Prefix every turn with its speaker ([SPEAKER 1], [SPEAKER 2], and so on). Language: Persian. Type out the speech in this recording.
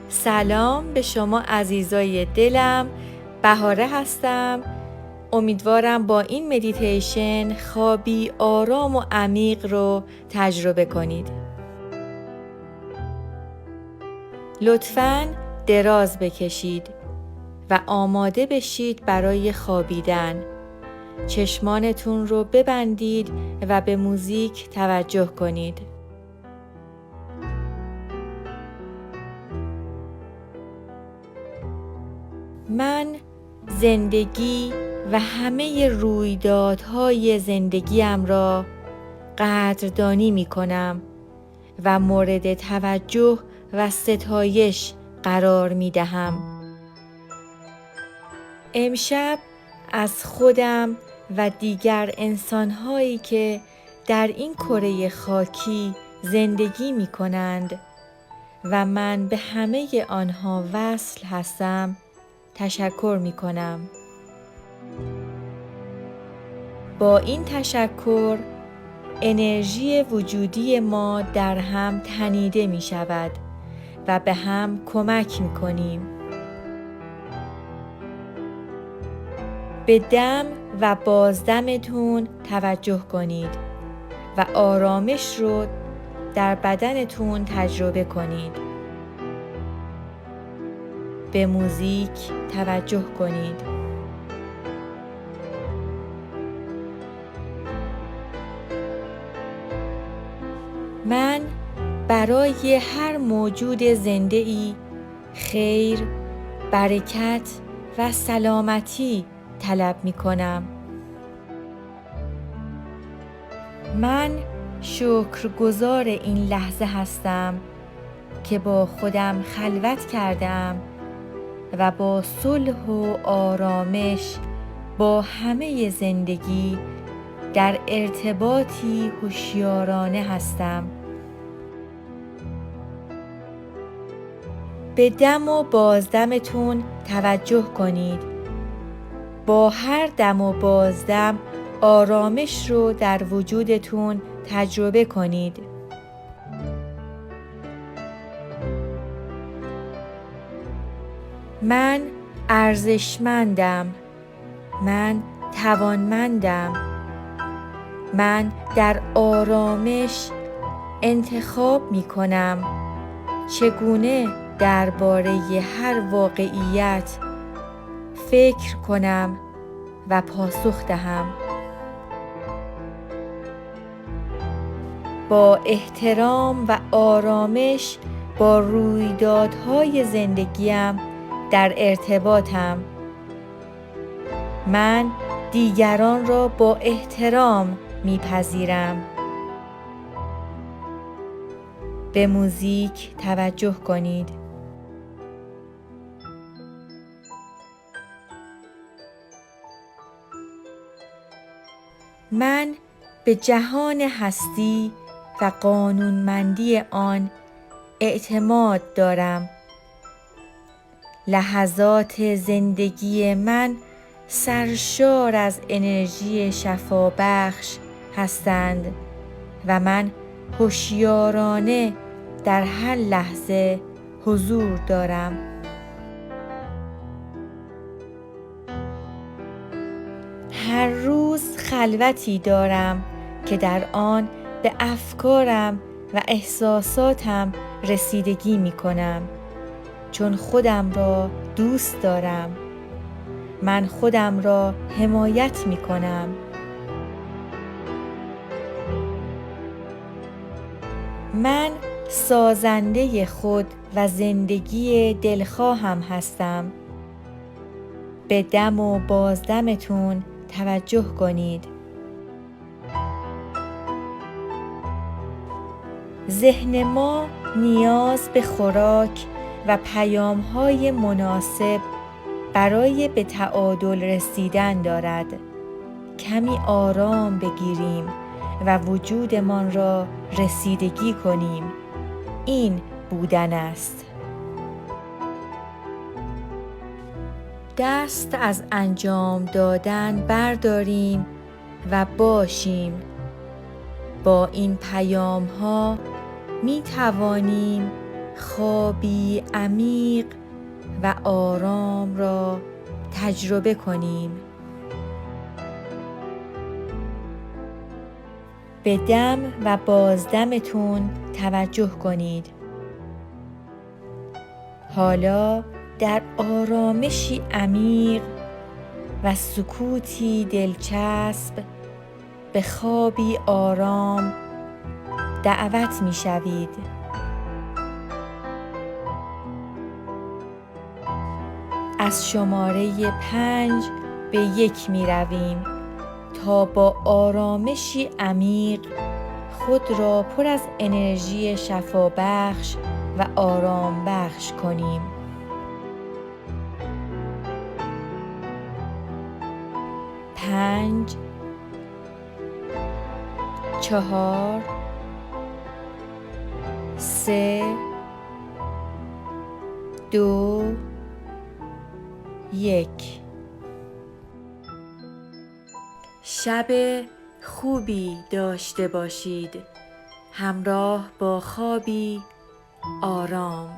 [SPEAKER 1] سلام به شما عزیزای دلم. بهاره هستم. امیدوارم با این مدیتیشن خوابی آرام و عمیق رو تجربه کنید. لطفاً دراز بکشید و آماده بشید برای خوابیدن. چشمانتون رو ببندید و به موزیک توجه کنید. من زندگی و همه رویدادهای زندگیم را قدردانی می کنم و مورد توجه و ستایش قرار می دهم. امشب از خودم و دیگر انسانهایی که در این کره خاکی زندگی می کنند و من به همه آنها وصل هستم تشکر می کنم. با این تشکر انرژی وجودی ما در هم تنیده می شود و به هم کمک می کنیم. به دم و بازدمتون توجه کنید و آرامش رو در بدنتون تجربه کنید. به موزیک توجه کنید. من برای هر موجود زنده‌ای خیر، برکت و سلامتی طلب می کنم. من شکرگزار این لحظه هستم که با خودم خلوت کردم و با صلح و آرامش با همه زندگی در ارتباطی هوشیارانه هستم. به دم و بازدمتون توجه کنید. با هر دم و بازدم آرامش رو در وجودتون تجربه کنید. من ارزشمندم. من توانمندم. من در آرامش انتخاب می کنم چگونه درباره هر واقعیت فکر کنم و پاسخ دهم. با احترام و آرامش با رویدادهای زندگیم در ارتباطم. من دیگران را با احترام میپذیرم. به موزیک توجه کنید. من به جهان هستی و قانونمندی آن اعتماد دارم. لحظات زندگی من سرشار از انرژی شفابخش هستند و من هوشیارانه در هر لحظه حضور دارم. هر روز خلوتی دارم که در آن به افکارم و احساساتم رسیدگی می کنم، چون خودم را دوست دارم. من خودم را حمایت می کنم. من سازنده خود و زندگی دلخواهم هستم. به دم و بازدمتون توجه کنید. ذهن ما نیاز به خوراک و پیام‌های مناسب برای به تعادل رسیدن دارد. کمی آرام بگیریم و وجودمان را رسیدگی کنیم. این بودن است. دست از انجام دادن برداریم و باشیم. با این پیام ها می توانیم خوابی عمیق و آرام را تجربه کنیم. به دم و بازدمتون توجه کنید. حالا در آرامشی عمیق و سکوتی دلچسب به خوابی آرام دعوت می شوید. از شماره 5 به 1 می رویم تا با آرامشی عمیق خود را پر از انرژی شفابخش و آرام بخش کنیم. 5 4 3 2 1. شب خوبی داشته باشید، همراه با خوابی آرام.